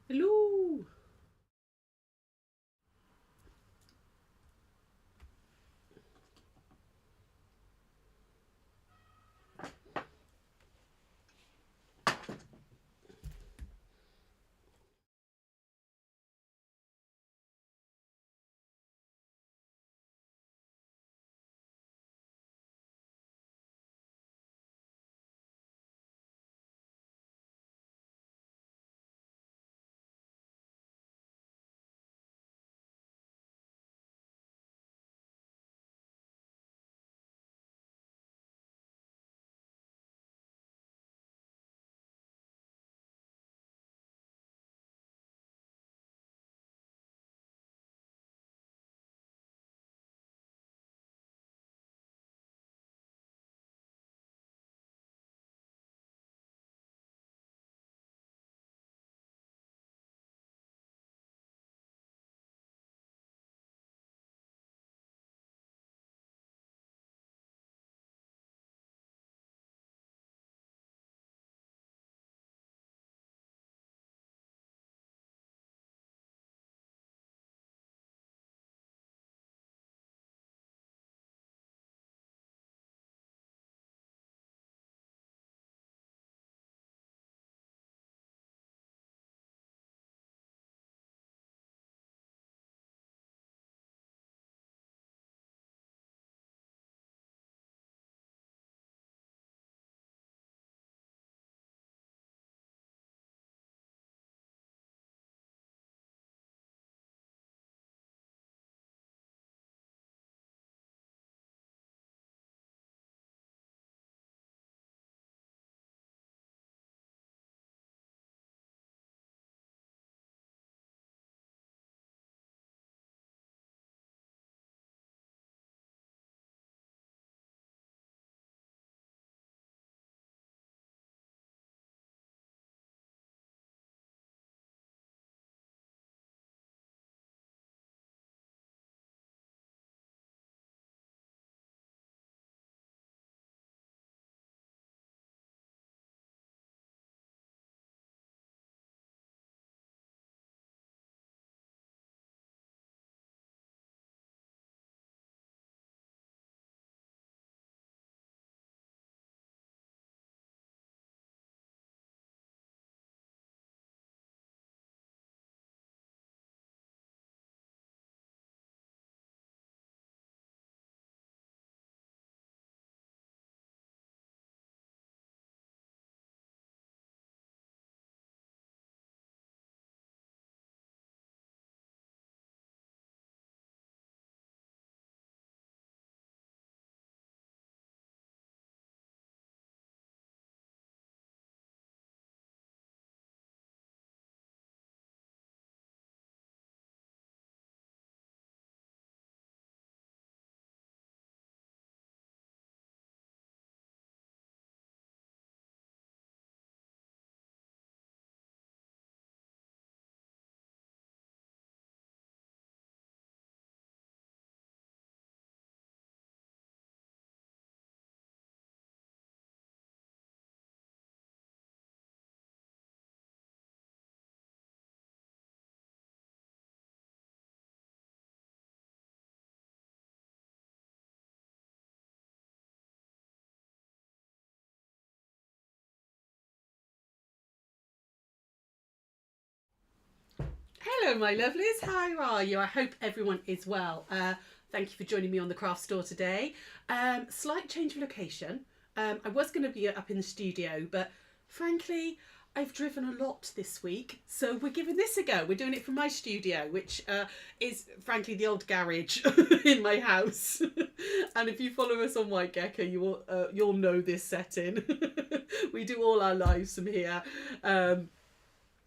Hello. Hello, my lovelies. How are you? I hope everyone is well. Thank you for joining me on the craft store today. Slight change of location. I was going to be up in the studio, but frankly, I've driven a lot this week, so we're giving this a go. We're doing it from my studio, which is frankly the old garage in my house. And if you follow us on White Gecko, you'll know this setting. We do all our lives from here.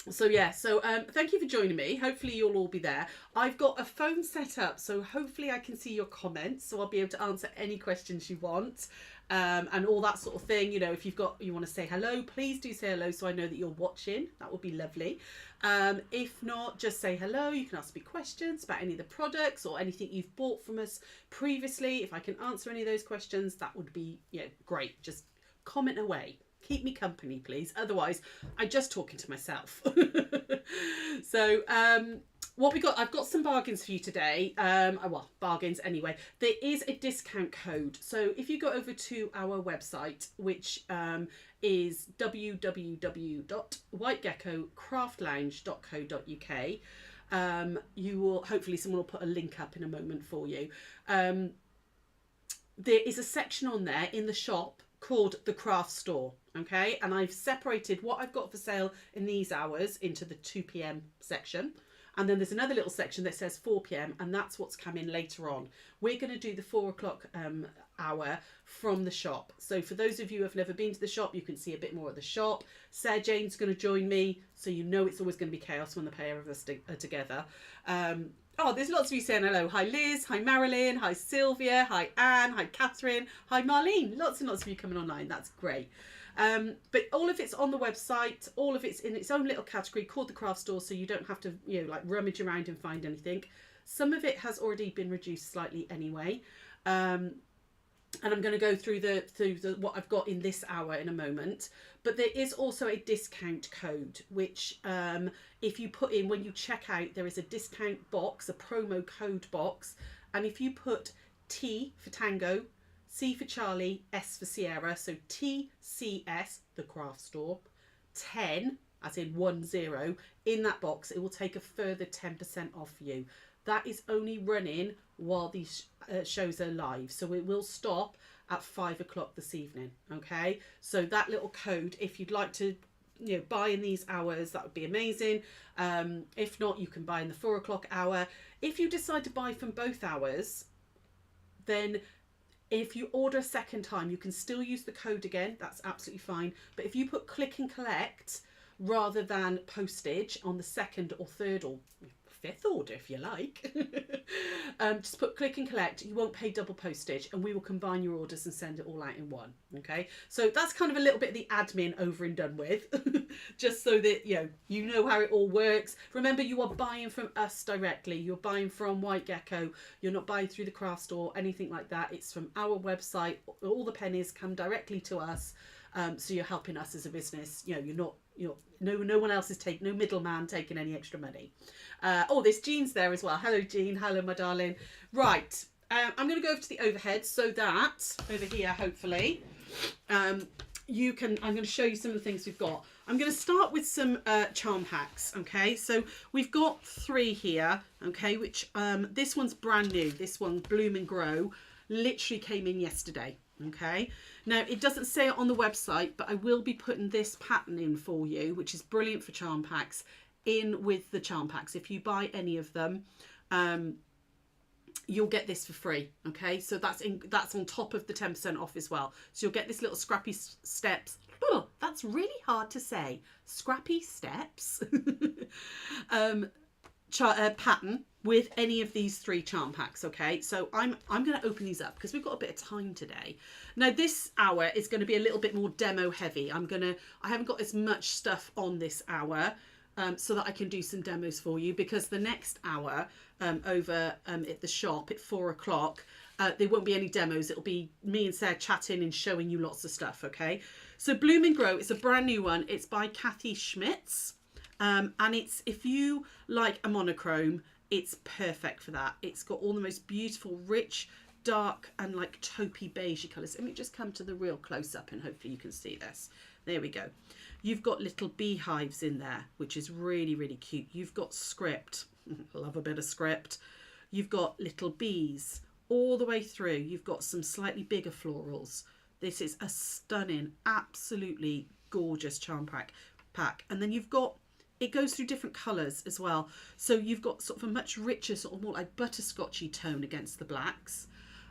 So thank you for joining me. Hopefully you'll all be there. I've got a phone set up, so hopefully I can see your comments, so I'll be able to answer any questions you want, and all that sort of thing. You know, if you want to say hello, please do say hello, so I know that you're watching. That would be lovely. If not, just say hello. You can ask me questions about any of the products or anything you've bought from us previously. If I can answer any of those questions, that would be great. Just comment away. Keep me company, please. Otherwise, I'm just talking to myself. So, what we got, I've got some bargains for you today. Well, bargains anyway. There is a discount code. So if you go over to our website, which is www.whitegeckocraftlounge.co.uk, you will, hopefully someone will put a link up in a moment for you. There is a section on there in the shop called the craft store. Okay, and I've separated what I've got for sale in these hours into the 2 p.m. section. And then there's another little section that says 4 p.m. and that's what's coming later on. We're going to do the 4 o'clock hour from the shop. So for those of you who have never been to the shop, you can see a bit more of the shop. Sarah Jane's going to join me, so you know it's always going to be chaos when the pair of us are together. Oh, there's lots of you saying hello. Hi Liz, hi Marilyn, hi Sylvia, hi Anne, hi Catherine, hi Marlene. Lots and lots of you coming online. That's great. But all of it's on the website, all of it's in its own little category called the craft store, so you don't have to, you know, like rummage around and find anything. Some of it has already been reduced slightly anyway, and I'm going to go through the what I've got in this hour in a moment. But there is also a discount code, which if you put in when you check out, there is a discount box, a promo code box, and if you put T for Tango, C for Charlie, S for Sierra, so TCS, the craft store, 10, as in 10, in that box, it will take a further 10% off you. That is only running while these shows are live, so it will stop at 5 o'clock this evening, okay? So that little code, if you'd like to, you know, buy in these hours, that would be amazing. If not, you can buy in the 4 o'clock hour. If you decide to buy from both hours, then if you order a second time, you can still use the code again. That's absolutely fine. But if you put click and collect rather than postage on the second or third or fifth order, if you like, just put click and collect. You won't pay double postage, and we will combine your orders and send it all out in one. Okay, so that's kind of a little bit of the admin over and done with, just so that you know how it all works. Remember, you are buying from us directly. You're buying from White Gecko. You're not buying through the craft store, anything like that. It's from our website. All the pennies come directly to us. So you're helping us as a business. No one else is taking, no middleman taking any extra money. Oh, there's Jean's there as well. Hello, Jean. Hello, my darling. Right. I'm going to go over to the overhead so that over here, hopefully, I'm going to show you some of the things we've got. I'm going to start with some charm hacks. Okay. So we've got 3 here. Okay. Which, this one's brand new. This one, Bloom and Grow, literally came in yesterday. Okay, now it doesn't say it on the website, but I will be putting this pattern in for you, which is brilliant for charm packs, in with the charm packs. If you buy any of them, you'll get this for free. Okay, so that's on top of the 10% off as well. So you'll get this little scrappy steps. Oh, that's really hard to say. Scrappy steps pattern with any of these 3 charm packs. Okay, so I'm going to open these up because we've got a bit of time today. Now this hour is going to be a little bit more demo heavy. I haven't got as much stuff on this hour so that I can do some demos for you, because the next hour over at the shop at 4 o'clock there won't be any demos. It'll be me and Sarah chatting and showing you lots of stuff. Okay, so Bloom and Grow is a brand new one. It's by Kathy Schmitz. And it's, if you like a monochrome, it's perfect for that. It's got all the most beautiful, rich, dark and like taupey beigey colours. Let me just come to the real close up and hopefully you can see this. There we go. You've got little beehives in there, which is really, really cute. You've got script. Love a bit of script. You've got little bees all the way through. You've got some slightly bigger florals. This is a stunning, absolutely gorgeous charm pack. And then you've got, it goes through different colours as well. So you've got sort of a much richer, sort of more like butterscotchy tone against the blacks.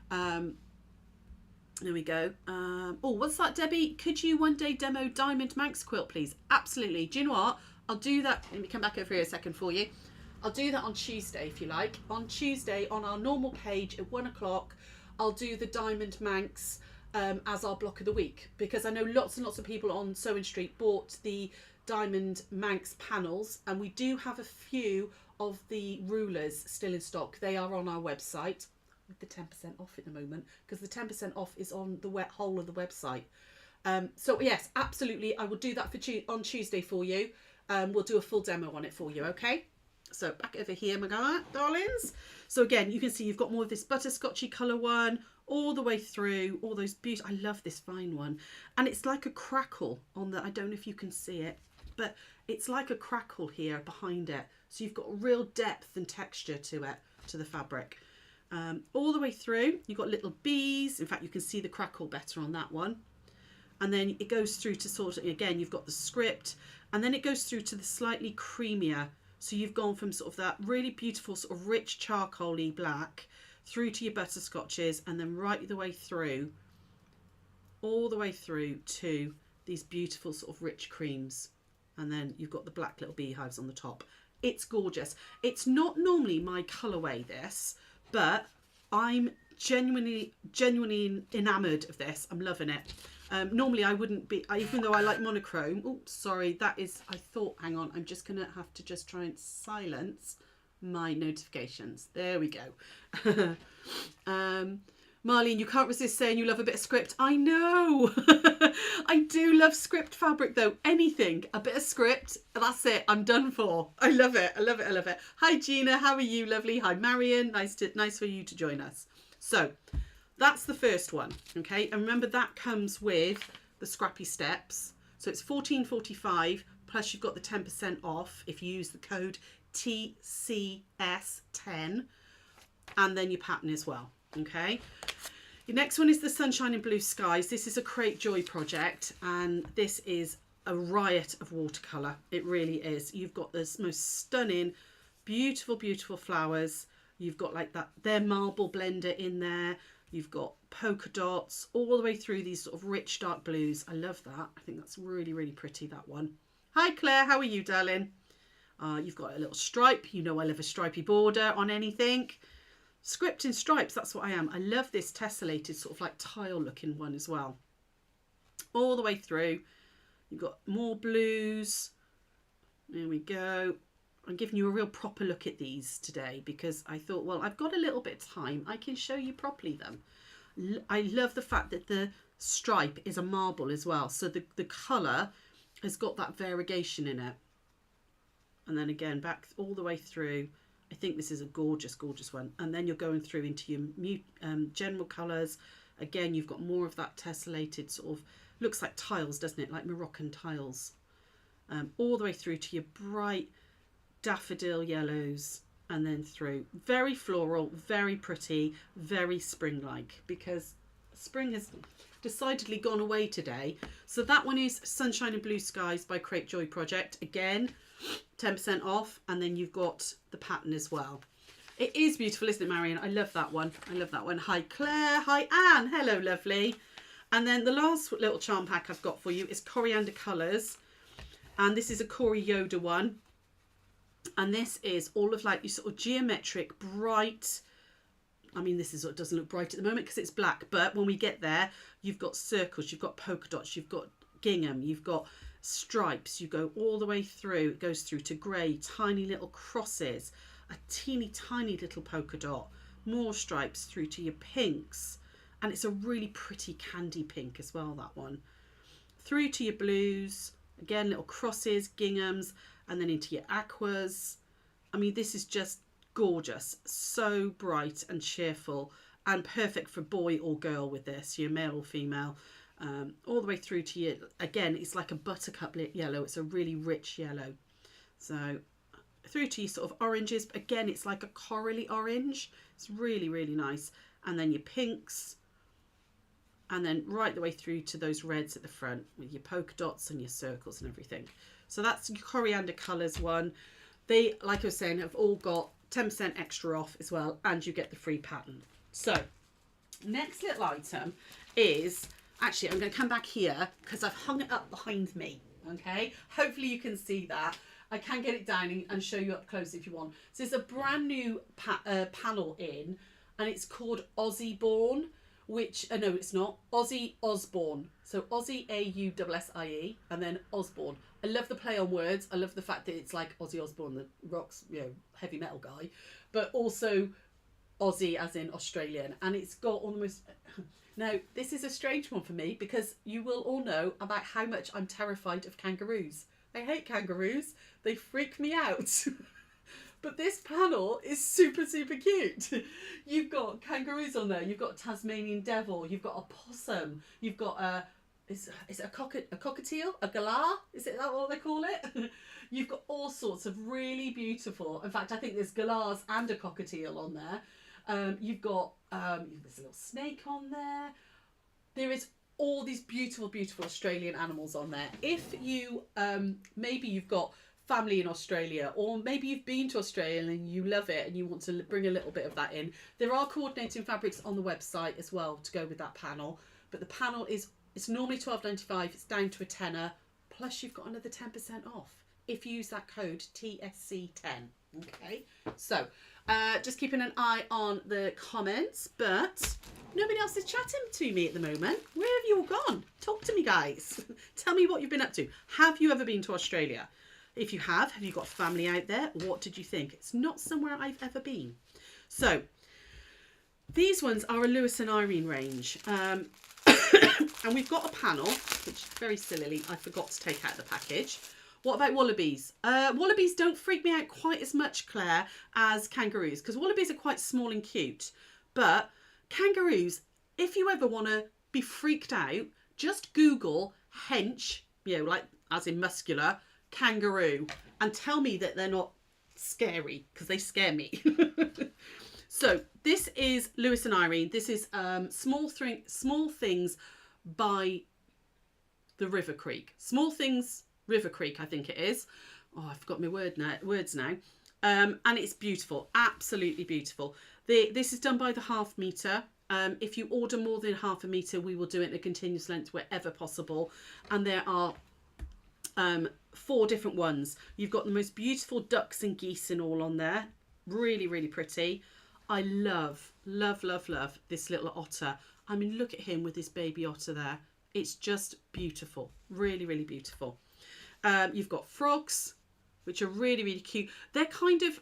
There we go. Oh, what's that, Debbie? Could you one day demo Diamond Manx quilt, please? Absolutely. Do you know what? I'll do that. Let me come back over here a second for you. I'll do that on Tuesday, if you like. On Tuesday, on our normal page at 1 o'clock, I'll do the Diamond Manx as our block of the week, because I know lots and lots of people on Sewing Street bought the Diamond Manx panels, and we do have a few of the rulers still in stock. They are on our website with the 10% off at the moment, because the 10% off is on the whole of the website. So yes, absolutely, I will do that on Tuesday for you. We'll do a full demo on it for you, okay? So back over here, my darlings. So again, you can see you've got more of this butterscotchy colour one all the way through, all those beautiful, I love this fine one. And it's like a crackle on the, I don't know if you can see it, but it's like a crackle here behind it. So you've got real depth and texture to it, to the fabric. All the way through, you've got little bees. In fact, you can see the crackle better on that one. And then it goes through to sort of, again, you've got the script, and then it goes through to the slightly creamier. So you've gone from sort of that really beautiful sort of rich charcoal-y black through to your butterscotches, and then right the way through, all the way through to these beautiful sort of rich creams. And then you've got the black little beehives on the top. It's gorgeous. It's not normally my colourway, this, but I'm genuinely enamoured of this. I'm loving it. Normally I wouldn't be, even though I like monochrome. Oh, sorry, that is, I thought, hang on, I'm just going to have to just try and silence my notifications. There we go. Marlene, you can't resist saying you love a bit of script. I know. I do love script fabric though. Anything, a bit of script, that's it. I'm done for. I love it. I love it. I love it. Hi Gina, how are you? Lovely. Hi Marion. Nice for you to join us. So that's the first one. Okay, and remember that comes with the scrappy steps. So it's $14.45 plus you've got the 10% off if you use the code TCS10, and then your pattern as well. Okay, your next one is the Sunshine and Blue Skies. This is a Create Joy project, and this is a riot of watercolour. It really is. You've got this most stunning, beautiful, beautiful flowers. You've got like that, their marble blender in there. You've got polka dots all the way through these sort of rich dark blues. I love that. I think that's really, really pretty, that one. Hi Claire, how are you, darling? You've got a little stripe. You know I love a stripy border on anything. Script in stripes, that's what I am. I love this tessellated sort of like tile looking one as well. All the way through, you've got more blues. There we go. I'm giving you a real proper look at these today because I thought, well, I've got a little bit of time. I can show you properly them. I love the fact that the stripe is a marble as well. So the colour has got that variegation in it. And then again, back all the way through. I think this is a gorgeous, gorgeous one. And then you're going through into your general colours. Again, you've got more of that tessellated sort of, looks like tiles, doesn't it? Like Moroccan tiles. All the way through to your bright daffodil yellows, and then through. Very floral, very pretty, very spring-like, because spring has decidedly gone away today. So that one is Sunshine and Blue Skies by Create Joy Project. Again, 10% off, and then you've got the pattern as well. It is beautiful, isn't it, Marion? I love that one. I love that one. Hi Claire. Hi Anne. Hello, lovely. And then the last little charm pack I've got for you is Coriander Colours, and this is a Cori Yoda one. And this is all of like your sort of geometric, bright, I mean, this is what doesn't look bright at the moment because it's black, but when we get there, you've got circles, you've got polka dots, you've got gingham, you've got stripes, you go all the way through, it goes through to grey, tiny little crosses, a teeny tiny little polka dot, more stripes through to your pinks, and it's a really pretty candy pink as well, that one. Through to your blues, again, little crosses, ginghams, and then into your aquas. I mean, this is just gorgeous, so bright and cheerful, and perfect for boy or girl with this, your male or female. All the way through to your, again, it's like a buttercup yellow, it's a really rich yellow. So through to your sort of oranges, again, it's like a corally orange, it's really, really nice. And then your pinks, and then right the way through to those reds at the front with your polka dots and your circles and everything. So that's your Coriander Colours one. They, like I was saying, have all got 10% extra off as well, and you get the free pattern. So next little item is, actually I'm going to come back here because I've hung it up behind me, okay? Hopefully you can see that. I can get it down and show you up close if you want. So it's a brand new panel in, and it's called Aussie Born, which, no it's not, Aussie Osborne. So Aussie A-U-S-S-I-E, and then Osborne. I love the play on words. I love the fact that it's like Ozzy Osbourne, the rock's, you know, heavy metal guy, but also Aussie as in Australian, and it's got almost. Now, this is a strange one for me because you will all know about how much I'm terrified of kangaroos. I hate kangaroos. They freak me out. But this panel is super, super cute. You've got kangaroos on there. You've got a Tasmanian devil. You've got a possum. You've got a... Is it a cockatiel? A galah? Is it that what they call it? You've got all sorts of really beautiful... In fact, I think there's galahs and a cockatiel on there. You've got... there's a little snake on there. There is all these beautiful, beautiful Australian animals on there. If you... maybe you've got family in Australia, or maybe you've been to Australia and you love it and you want to bring a little bit of that in, there are coordinating fabrics on the website as well to go with that panel. But the panel is... It's normally $12.95. It's down to a tenner. Plus, you've got another 10% off if you use that code TSC10. Okay. So, just keeping an eye on the comments, but nobody else is chatting to me at the moment. Where have you all gone? Talk to me, guys. Tell me what you've been up to. Have you ever been to Australia? If you have you got family out there? What did you think? It's not somewhere I've ever been. So, these ones are a Lewis and Irene range. And we've got a panel, which very sillily I forgot to take out of the package. What about wallabies? Wallabies don't freak me out quite as much, Claire, as kangaroos, because wallabies are quite small and cute. But kangaroos, if you ever want to be freaked out, just Google hench, you know, like as in muscular, kangaroo, and tell me that they're not scary, because they scare me. So this is Lewis and Irene. This is Small Things by the River Creek. Small Things River Creek, I think it is. Oh, I forgot my words now. And it's beautiful, absolutely beautiful. This is done by the half metre. If you order more than half a metre, we will do it in a continuous length wherever possible. And there are 4 different ones. You've got the most beautiful ducks and geese and all on there. Really, really pretty. I love, love, love, love this little otter. I mean, look at him with his baby otter there. It's just beautiful. Really, really beautiful. You've got frogs, which are really, really cute. They're kind of,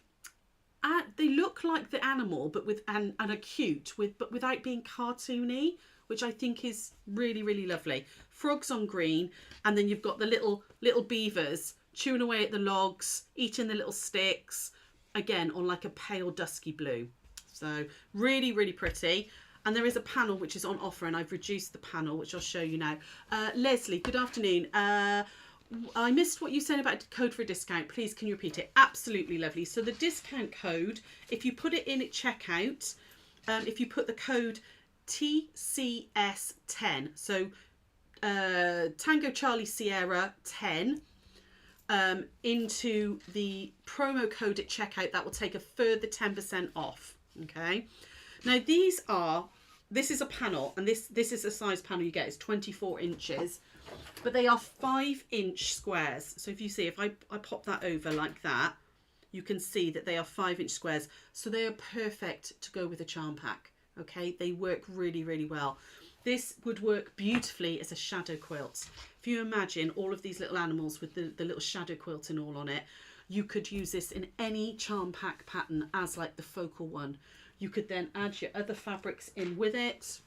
they look like the animal, but and are cute, but without being cartoony, which I think is really, really lovely. Frogs on green, and then you've got the little beavers chewing away at the logs, eating the little sticks, again on like a pale dusky blue. So really, really pretty. And there is a panel which is on offer, and I've reduced the panel, which I'll show you now. Leslie, good afternoon. I missed what you said about code for a discount. Please, can you repeat it? Absolutely lovely. So the discount code, if you put it in at checkout, if you put the code TCS10, so Tango Charlie Sierra 10, into the promo code at checkout, that will take a further 10% off. Okay. Now this is a panel, and this is the size panel you get. It's 24 inches, but they are 5-inch squares. So if you see, if I pop that over like that, you can see that they are 5-inch squares. So they are perfect to go with a charm pack. Okay, they work really, really well. This would work beautifully as a shadow quilt. If you imagine all of these little animals with the little shadow quilt and all on it, you could use this in any charm pack pattern as like the focal one. You could then add your other fabrics in with it.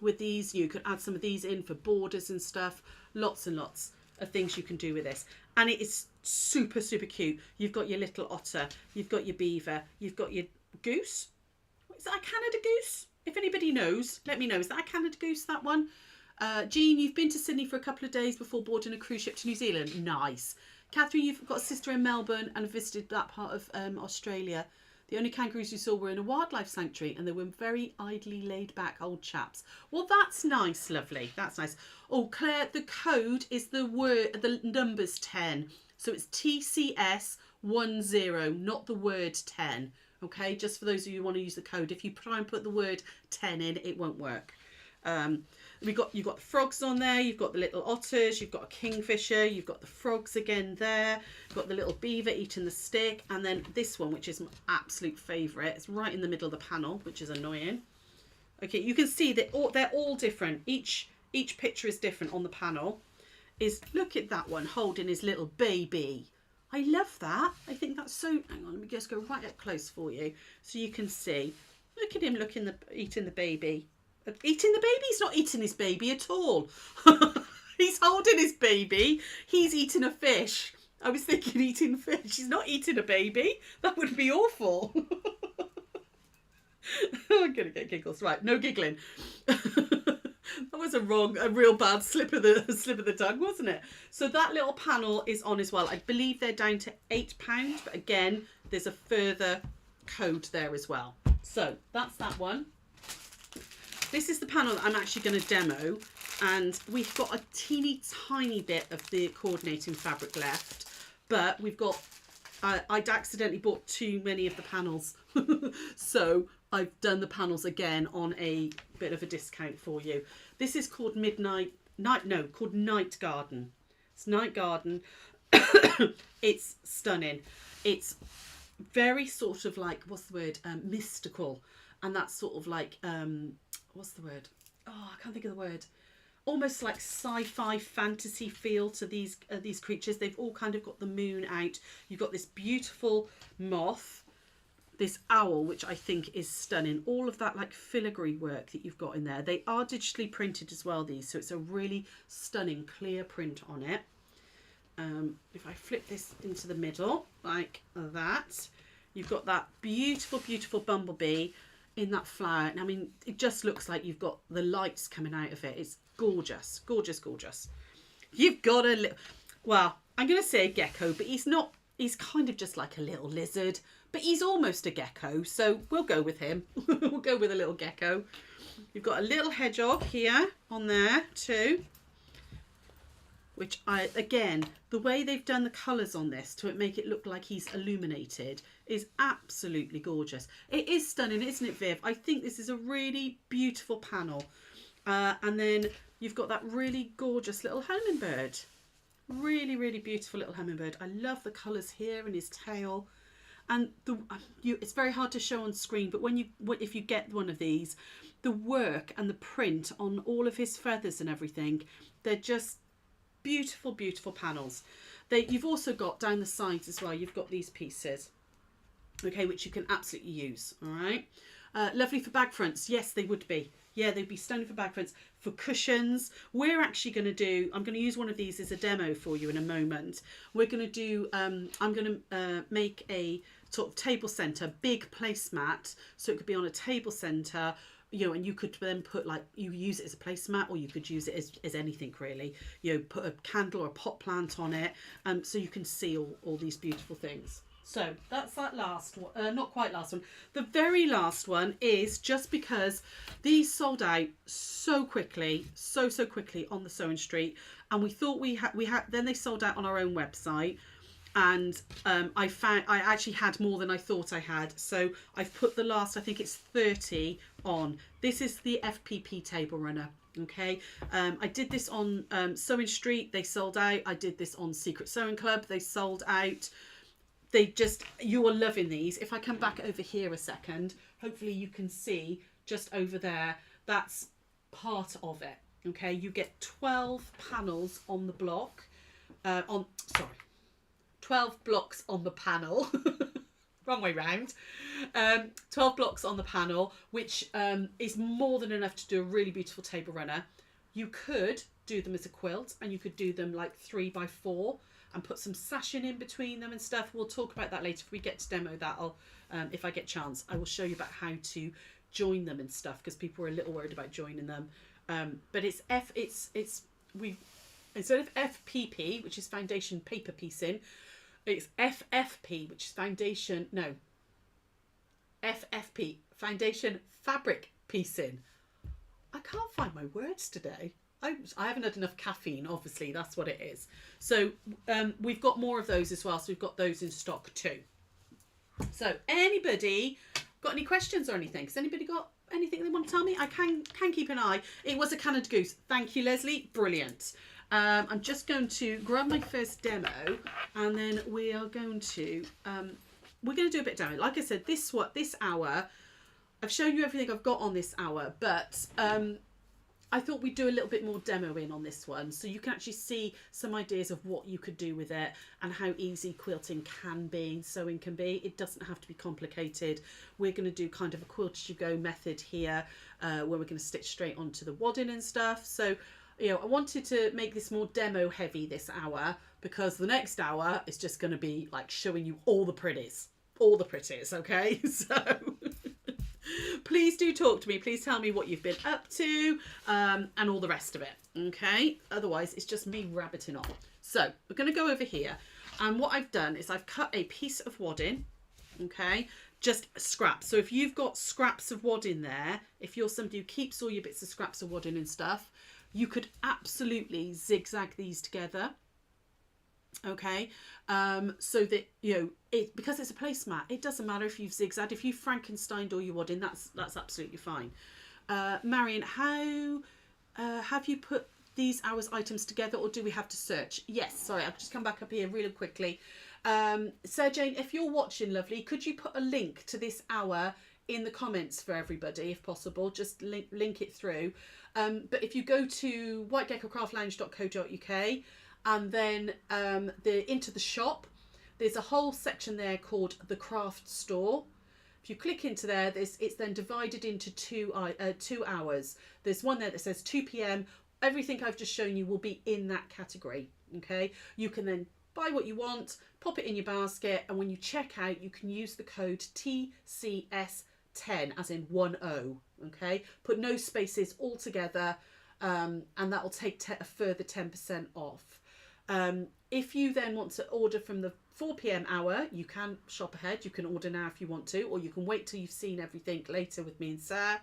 With these, you could add some of these in for borders and stuff. Lots and lots of things you can do with this. And it is super, super cute. You've got your little otter. You've got your beaver. You've got your goose. Is that a Canada goose? If anybody knows, let me know. Is that a Canada goose, that one? Jean, you've been to Sydney for a couple of days before boarding a cruise ship to New Zealand. Nice. Catherine, you've got a sister in Melbourne and visited that part of Australia. The only kangaroos you saw were in a wildlife sanctuary, and they were very idly laid back old chaps. Well, that's nice, lovely. That's nice. Oh, Claire, the code is the numbers 10. So it's TCS10, not the word 10. Okay, just for those of you who want to use the code. If you try and put the word 10 in, it won't work. You've got the frogs on there, you've got the little otters, you've got a kingfisher, you've got the frogs again there, you've got the little beaver eating the stick, and then this one, which is my absolute favourite. It's right in the middle of the panel, which is annoying. Okay, you can see that they're all different. Each picture is different on the panel. Look at that one holding his little baby. I love that. I think that's so... Hang on, let me just go right up close for you so you can see. Look at him eating the baby. Eating the baby? He's not eating his baby at all. He's holding his baby. He's eating a fish. I was thinking eating fish. He's not eating a baby. That would be awful. I'm going to get giggles. Right, no giggling. That was a real bad slip of the tongue, wasn't it? So that little panel is on as well. I believe they're down to £8, but again, there's a further code there as well. So that's that one. This is the panel that I'm actually going to demo, and we've got a teeny tiny bit of the coordinating fabric left, but we've got, I'd accidentally bought too many of the panels. So I've done the panels again on a bit of a discount for you. This is called called Night Garden. It's Night Garden. It's stunning. It's very sort of like, what's the word? Mystical. And that's sort of like, what's the word? Oh, I can't think of the word. Almost like sci-fi fantasy feel to these creatures. They've all kind of got the moon out. You've got this beautiful moth, this owl, which I think is stunning. All of that like filigree work that you've got in there. They are digitally printed as well, these. So it's a really stunning clear print on it. If I flip this into the middle like that, you've got that beautiful, beautiful bumblebee in that flower. And I mean, it just looks like you've got the lights coming out of it. It's gorgeous, gorgeous, gorgeous. You've got a little, well, I'm going to say a gecko, but he's not, he's kind of just like a little lizard, but he's almost a gecko. So we'll go with him. We'll go with a little gecko. You've got a little hedgehog here on there too, which again, the way they've done the colours on this to make it look like he's illuminated is absolutely gorgeous. It is stunning, isn't it, Viv? I think this is a really beautiful panel. And then you've got that really gorgeous little hummingbird. Really, really beautiful little hummingbird. I love the colours here and his tail. And it's very hard to show on screen, but if you get one of these, the work and the print on all of his feathers and everything, they're just beautiful, beautiful panels. You've also got down the sides as well, you've got these pieces, okay, which you can absolutely use. All right, lovely for bag fronts. Yes, they would be. Yeah, they'd be stunning for bag fronts, for cushions. We're actually going to do, I'm going to use one of these as a demo for you in a moment. We're going to do, I'm going to make a sort of table centre, big placemat, so it could be on a table centre, you know, and you could then put, like, you use it as a placemat, or you could use it as anything really. You know, put a candle or a pot plant on it, so you can see all these beautiful things. So that's that last one, not quite last one. The very last one is, just because these sold out so quickly, so quickly on the Sewing Street, and we thought we had, then they sold out on our own website. And I actually had more than I thought I had. So I've put the last, I think it's 30 on. This is the FPP table runner. Okay. I did this on Sewing Street. They sold out. I did this on Secret Sewing Club. They sold out. You are loving these. If I come back over here a second, hopefully you can see just over there, that's part of it. Okay. You get 12 panels on the block. 12 blocks on the panel. Wrong way round. 12 blocks on the panel, which is more than enough to do a really beautiful table runner. You could do them as a quilt, and you could do them like 3x4 and put some sashing in between them and stuff. We'll talk about that later if we get to demo that. If I get a chance, I will show you about how to join them and stuff, because people were a little worried about joining them. But instead of FPP, which is foundation paper piecing, it's FFP, which is FFP, foundation fabric piecing. I can't find my words today. I haven't had enough caffeine, obviously, that's what it is. So we've got more of those as well, so we've got those in stock too. So anybody got any questions or anything? Has anybody got anything they want to tell me? I can keep an eye. It was a Canada Goose. Thank you, Leslie. Brilliant. I'm just going to grab my first demo, and then we are going to do a bit of demo. Like I said, this hour, I've shown you everything I've got on this hour, but I thought we'd do a little bit more demoing on this one, so you can actually see some ideas of what you could do with it and how easy quilting can be, sewing can be. It doesn't have to be complicated. We're going to do kind of a quilt as you go method here, where we're going to stitch straight onto the wadding and stuff. So, you know, I wanted to make this more demo heavy this hour, because the next hour is just going to be like showing you all the pretties, okay? So please do talk to me. Please tell me what you've been up to, and all the rest of it, okay? Otherwise, it's just me rabbiting on. So we're going to go over here, and what I've done is I've cut a piece of wadding, okay? Just scraps. So if you've got scraps of wadding there, if you're somebody who keeps all your bits of scraps of wadding and stuff, you could absolutely zigzag these together. Okay, so that, you know, because it's a placemat, it doesn't matter if you've zigzagged. If you've Frankensteined all your wadding, that's absolutely fine. Marion, how have you put these hours items together, or do we have to search? Yes, sorry, I've just come back up here really quickly. Sarah Jane, if you're watching, lovely, could you put a link to this hour in the comments for everybody, if possible? Just link it through. But if you go to whitegeckocraftlounge.co.uk, and then into the shop, there's a whole section there called the craft store. If you click into there, it's then divided into two hours. There's one there that says 2 p.m. Everything I've just shown you will be in that category. Okay, you can then buy what you want, pop it in your basket, and when you check out, you can use the code TCS10, as in 10. Okay, put no spaces all together, and that will take a further 10% off. If you then want to order from the 4 p.m. hour, you can shop ahead. You can order now if you want to, or you can wait till you've seen everything later with me and Sarah.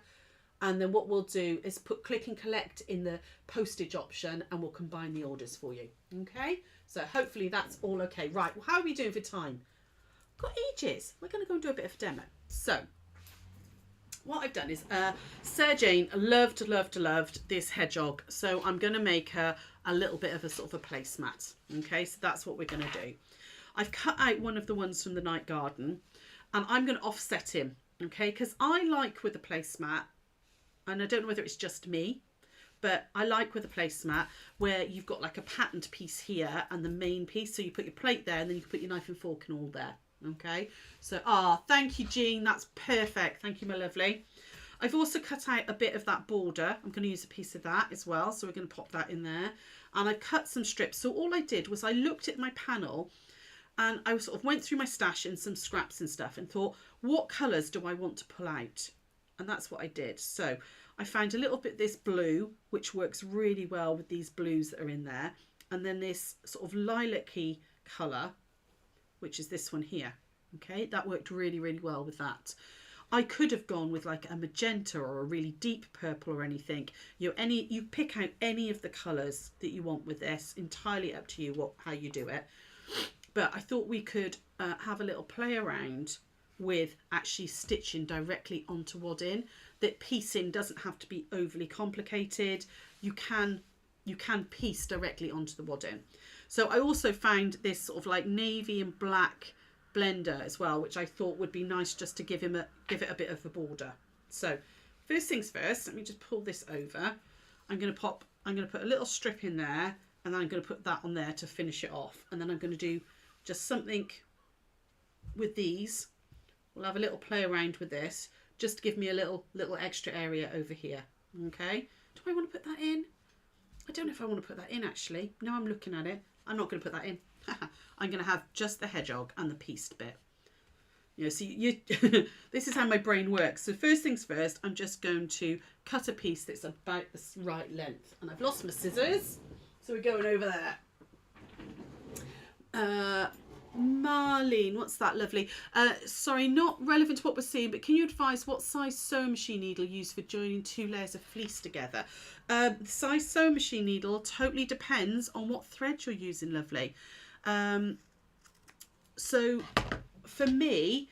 And then what we'll do is put click and collect in the postage option, and we'll combine the orders for you. Okay, so hopefully that's all okay. Right, well, how are we doing for time? Got ages. We're going to go and do a bit of a demo. So what I've done is Sarah Jane loved this hedgehog, so I'm going to make her a little bit of a sort of a placemat. Okay, so that's what we're going to do. I've cut out one of the ones from the night garden, and I'm going to offset him, okay, because I like with a placemat, and I don't know whether it's just me, but I like with a placemat where you've got like a patterned piece here and the main piece, so you put your plate there and then you can put your knife and fork and all there. Okay, so thank you, Jean, that's perfect. Thank you, my lovely. I've also cut out a bit of that border. I'm going to use a piece of that as well, so we're going to pop that in there. And I've cut some strips. So all I did was I looked at my panel, and I sort of went through my stash and some scraps and stuff and thought, what colours do I want to pull out? And that's what I did. So I found a little bit this blue, which works really well with these blues that are in there, and then this sort of lilac-y colour, which is this one here. Okay, that worked really well with that. I could have gone with like a magenta or a really deep purple or anything. You pick out any of the colours that you want with this. Entirely up to you how you do it. But I thought we could have a little play around with actually stitching directly onto wadding. That piecing doesn't have to be overly complicated. You can piece directly onto the wadding. So I also found this sort of like navy and black blender as well, which I thought would be nice just to give it a bit of a border. So first things first, let me just pull this over. I'm going to put a little strip in there, and then I'm going to put that on there to finish it off. And then I'm going to do just something with these. We'll have a little play around with this, just to give me a little extra area over here. Okay, do I want to put that in? I don't know if I want to put that in actually. Now I'm looking at it, I'm not going to put that in. I'm going to have just the hedgehog and the pieced bit. You know, see, this is how my brain works. So first things first, I'm just going to cut a piece that's about the right length. And I've lost my scissors, so we're going over there. Marlene, what's that, lovely? Sorry, not relevant to what we're seeing, but can you advise what size sewing machine needle you use for joining 2 layers of fleece together? The size sewing machine needle totally depends on what thread you're using, lovely. So for me,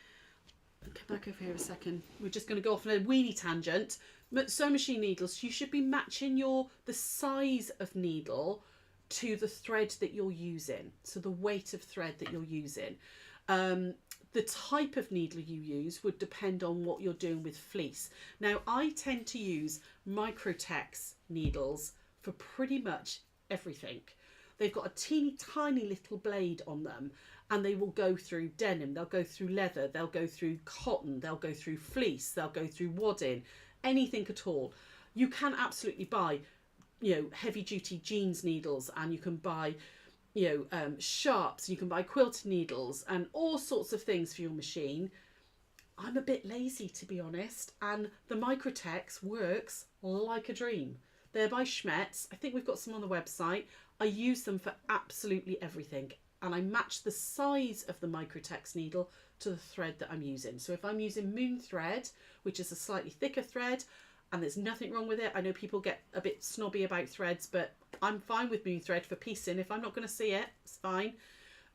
I'll come back over here a second. We're just going to go off on a weedy tangent. Sewing machine needles, you should be matching the size of needle to the thread that you're using, so the weight of thread that you're using. The type of needle you use would depend on what you're doing with fleece. Now, I tend to use Microtex needles for pretty much everything. They've got a teeny tiny little blade on them, and they will go through denim, they'll go through leather, they'll go through cotton, they'll go through fleece, they'll go through wadding, anything at all. You can absolutely buy, you know, heavy duty jeans needles, and you can buy, you know, sharps, you can buy quilted needles and all sorts of things for your machine. I'm a bit lazy, to be honest, and the Microtex works like a dream. They're by Schmetz. I think we've got some on the website. I use them for absolutely everything, and I match the size of the Microtex needle to the thread that I'm using. So if I'm using moon thread, which is a slightly thicker thread, and there's nothing wrong with it. I know people get a bit snobby about threads, but I'm fine with moon thread for piecing. If I'm not going to see it, it's fine.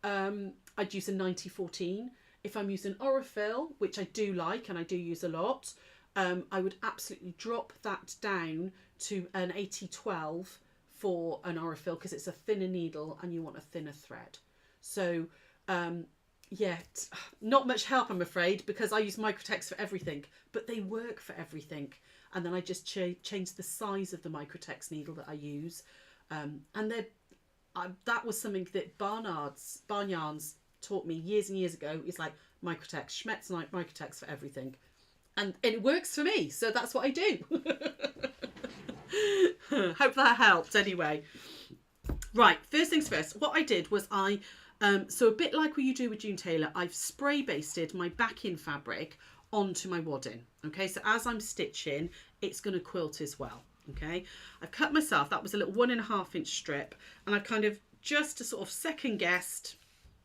I'd use a 90-14. If I'm using Aurifil, which I do like and I do use a lot, I would absolutely drop that down to an 80-12 for an Aurifil, because it's a thinner needle and you want a thinner thread. So yeah, not much help, I'm afraid, because I use Microtex for everything, but they work for everything. And then I just change the size of the Microtex needle that I use. And that was something that Barnyarns taught me years and years ago. It's like Microtex, Schmetz Microtex for everything. And it works for me, so that's what I do. Hope that helped anyway. Right, first things first, what I did was so a bit like what you do with June Taylor, I've spray basted my backing fabric onto my wadding. Okay, so as I'm stitching, it's going to quilt as well. Okay, I've cut myself, that was a little 1.5 inch strip, and I've kind of just to sort of second guessed,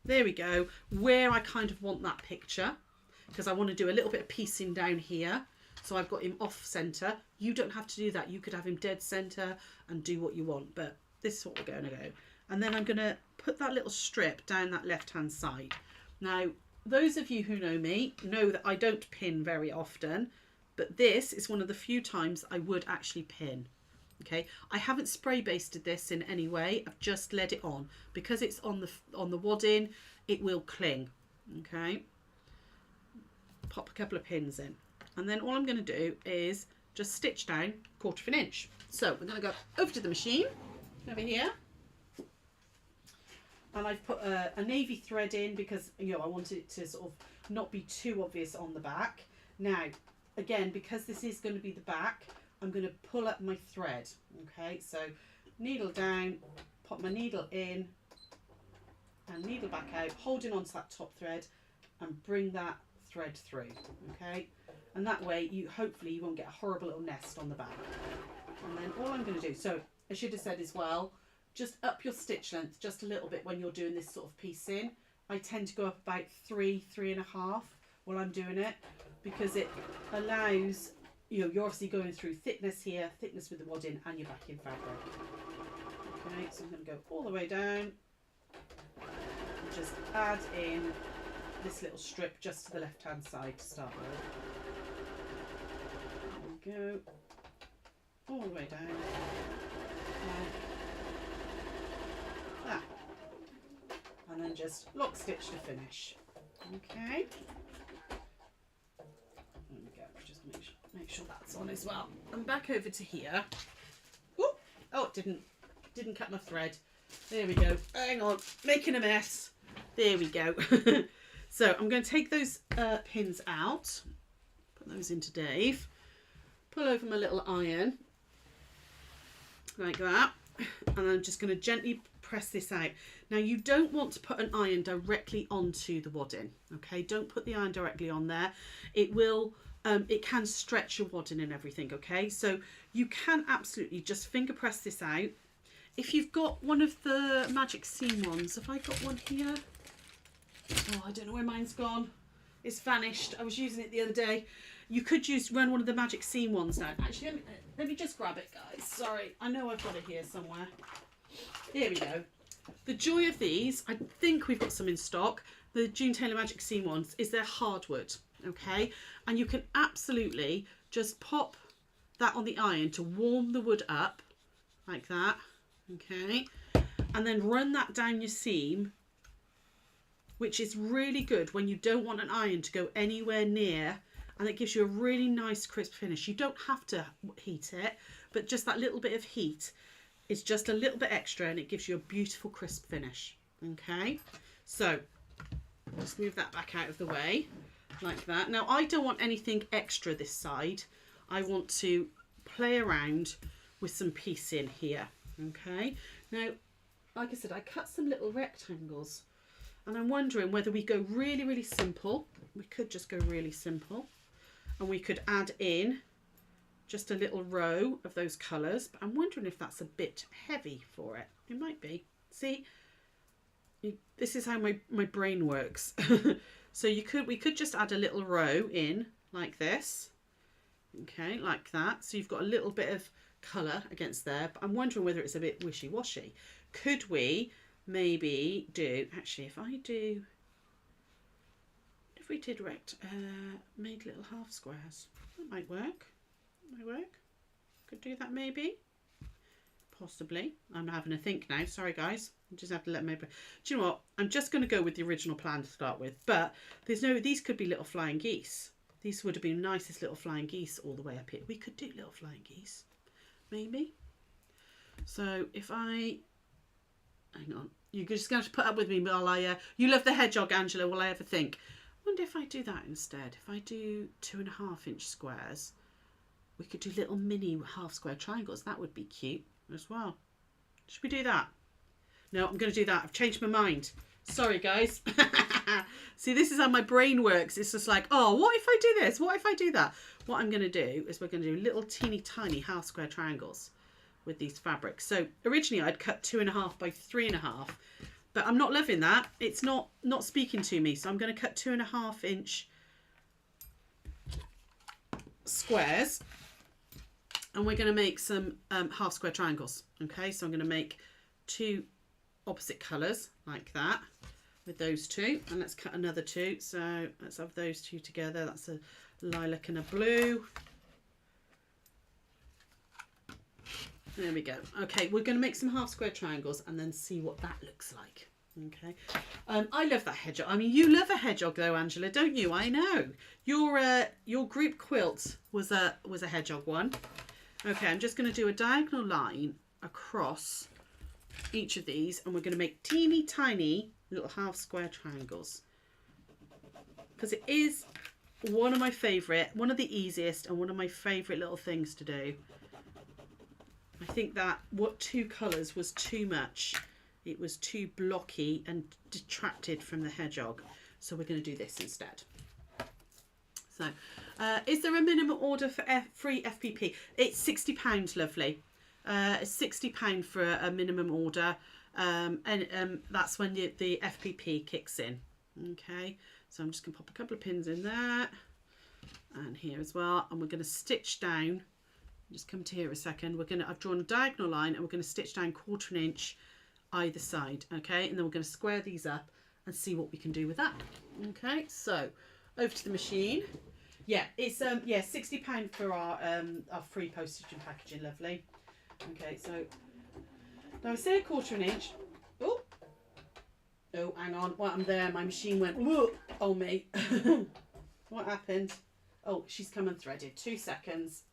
there we go, where I kind of want that picture, because I want to do a little bit of piecing down here. So I've got him off center. You don't have to do that. You could have him dead center and do what you want, but this is what we're going to go. And then I'm going to put that little strip down that left hand side. Now, those of you who know me know that I don't pin very often, but this is one of the few times I would actually pin. Okay, I haven't spray basted this in any way. I've just let it on, because it's on the wadding. It will cling. Okay, pop a couple of pins in, and then all I'm going to do is just stitch down 1/4 inch. So we're going to go over to the machine over here. And I've put a navy thread in because, you know, I wanted it to sort of not be too obvious on the back. Now, again, because this is going to be the back, I'm going to pull up my thread. Okay, so needle down, pop my needle in, and needle back out, holding onto that top thread, and bring that thread through. Okay, and that way hopefully you won't get a horrible little nest on the back. And then all I'm going to do, so I should have said as well, just up your stitch length just a little bit when you're doing this sort of piecing. I tend to go up about 3.5 while I'm doing it, because it allows, you know, you're obviously going through thickness here, thickness with the wadding and your backing fabric. Okay, so I'm going to go all the way down and just add in this little strip just to the left hand side to start with. There we go, all the way down. That. And then just lock stitch to finish. Okay. There we go. Just make sure that's on as well. And back over to here. Ooh. Oh, it didn't cut my thread. There we go. Hang on, making a mess. There we go. So I'm going to take those pins out. Put those into Dave. Pull over my little iron like that. And I'm just going to gently press this out. Now, you don't want to put an iron directly onto the wadding. Okay, don't put the iron directly on there. It will it can stretch your wadding and everything. Okay, so you can absolutely just finger press this out. If you've got one of the magic seam ones, have I got one here? Oh, I don't know where mine's gone. It's vanished. I was using it the other day. You could run one of the magic seam ones now. Actually, let me just grab it, guys. Sorry, I know I've got it here somewhere. There we go. The joy of these, I think we've got some in stock, the June Taylor Magic Seam ones, is they're hardwood, okay? And you can absolutely just pop that on the iron to warm the wood up, like that, okay? And then run that down your seam which is really good when you don't want an iron to go anywhere near, and it gives you a really nice crisp finish. You don't have to heat it, but just that little bit of heat is just a little bit extra, and it gives you a beautiful crisp finish. Okay, so let's move that back out of the way like that. Now I don't want anything extra this side. I want to play around with some piecing here. Okay, now like I said, I cut some little rectangles, and I'm wondering whether we go really simple. We could just go really simple, and we could add in just a little row of those colours, but I'm wondering if that's a bit heavy for it. It might be. See, this is how my brain works. So we could just add a little row in like this. Okay, like that. So you've got a little bit of colour against there, but I'm wondering whether it's a bit wishy-washy. Could we maybe do, actually, if we did made little half squares, that might work. Could do that maybe, possibly. I'm having a think now, sorry guys, I just have to let me, do you know what, I'm just going to go with the original plan to start with, but these could be little flying geese. These would have been nicest little flying geese all the way up here. We could do little flying geese, maybe. So if hang on, you're just going to have to put up with me while you love the hedgehog, Angela, while I have a think. I wonder if I do that instead. If I do 2.5 inch squares, we could do little mini half square triangles. That would be cute as well. Should we do that? No, I'm going to do that. I've changed my mind. Sorry, guys. See, this is how my brain works. It's just like, oh, what if I do this? What if I do that? What I'm going to do is we're going to do little teeny tiny half square triangles with these fabrics. So originally I'd cut 2.5 by 3.5, but I'm not loving that. It's not speaking to me. So I'm going to cut 2.5 inch squares, and we're going to make some half square triangles. Okay, so I'm going to make 2 opposite colours like that with those 2, and let's cut another 2. So let's have those 2 together. That's a lilac and a blue. There we go. Okay, we're going to make some half square triangles and then see what that looks like. Okay, I love that hedgehog. I mean, you love a hedgehog though, Angela, don't you? I know your group quilt was a hedgehog one. Okay, I'm just going to do a diagonal line across each of these, and we're going to make teeny tiny little half square triangles, because it is one of my favourite, one of the easiest, and one of my favourite little things to do. I think that what 2 colours was too much. It was too blocky and detracted from the hedgehog. So we're going to do this instead. So is there a minimum order for free FPP? It's £60, lovely. It's £60 for a minimum order. And that's when the FPP kicks in. Okay, so I'm just going to pop a couple of pins in there and here as well. And we're going to stitch down. Just come to here a second. I've drawn a diagonal line, and we're going to stitch down 1/4 inch either side. Okay, and then we're going to square these up and see what we can do with that. Okay, so over to the machine. Yeah, it's £60 for our free postage and packaging, lovely. Okay, so now I say 1/4 inch. Oh, hang on. While I'm there, my machine went whoa on me. What happened? Oh, she's come unthreaded. 2 seconds.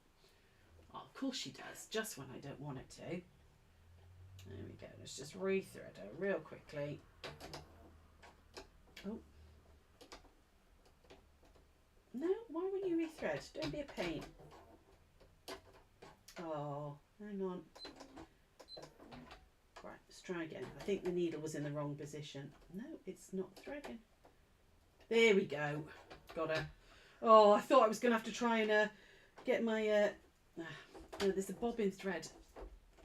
Oh, of course she does, just when I don't want it to. There we go. Let's just re-thread her real quickly. Oh. No, why wouldn't you re-thread? Don't be a pain. Oh, hang on. Right, let's try again. I think the needle was in the wrong position. No, it's not threading. There we go. Got her. Oh, I thought I was going to have to try and get my... there's a bobbin thread.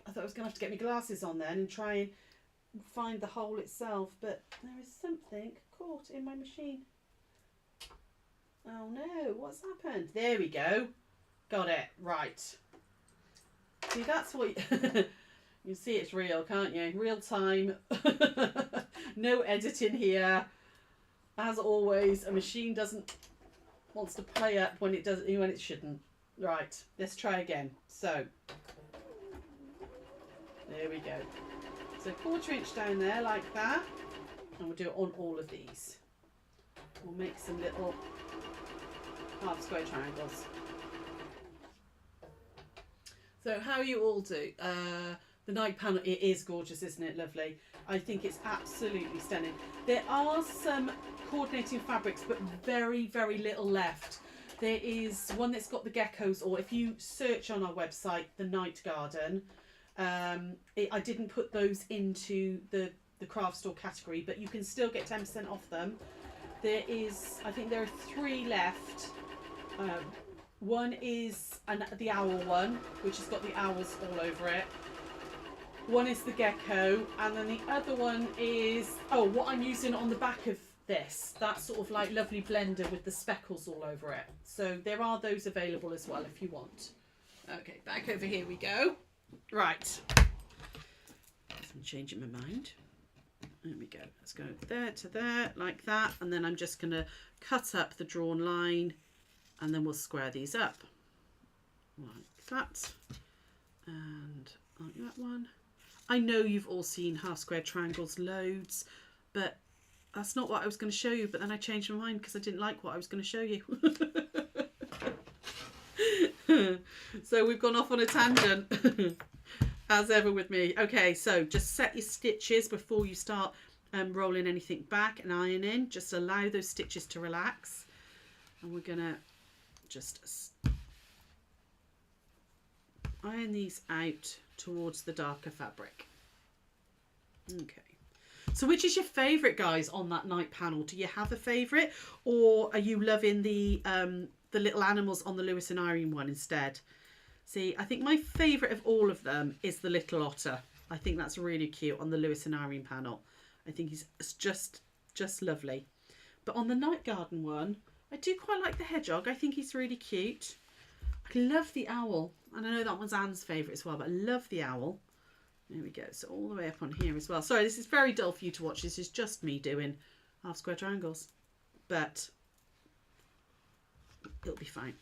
I thought I was going to have to get my glasses on then and try and find the hole itself, but there is something caught in my machine. Oh no, what's happened? There we go. Got it. Right. See, that's what you see, it's real, can't you? Real time. No editing here. As always, a machine wants to play up when it shouldn't. Right, let's try again. So there we go. So 1/4 inch down there like that. And we'll do it on all of these. We'll make some little half square triangles. So how you all do, the night panel, it is gorgeous, isn't it? Lovely. I think it's absolutely stunning. There are some coordinating fabrics, but very, very little left. There is one that's got the geckos, or if you search on our website, the Night Garden, I didn't put those into the craft store category, but you can still get 10% off them. There is, I think there are 3 left. One is the owl one, which has got the owls all over it. One is the gecko, and then the other one is, oh, what I'm using on the back of this, that sort of like lovely blender with the speckles all over it. So there are those available as well if you want. Okay, back over here we go. Right. I'm changing my mind. There we go. Let's go there to there, like that. And then I'm just going to cut up the drawn line, and then we'll square these up. Like that. And like that one. I know you've all seen half square triangles loads, but that's not what I was going to show you. But then I changed my mind because I didn't like what I was going to show you. So we've gone off on a tangent, as ever with me. Okay, so just set your stitches before you start rolling anything back and ironing. Just allow those stitches to relax. And we're going to just iron these out towards the darker fabric. Okay, so which is your favourite, guys, on that night panel? Do you have a favourite, or are you loving the little animals on the Lewis and Irene one instead? See, I think my favourite of all of them is the little otter. I think that's really cute on the Lewis and Irene panel. I think he's just lovely. But on the Night Garden one, I do quite like the hedgehog. I think he's really cute. I love the owl. And I know that one's Anne's favourite as well, but I love the owl. There we go. So all the way up on here as well. Sorry, this is very dull for you to watch. This is just me doing half square triangles. But it'll be fine.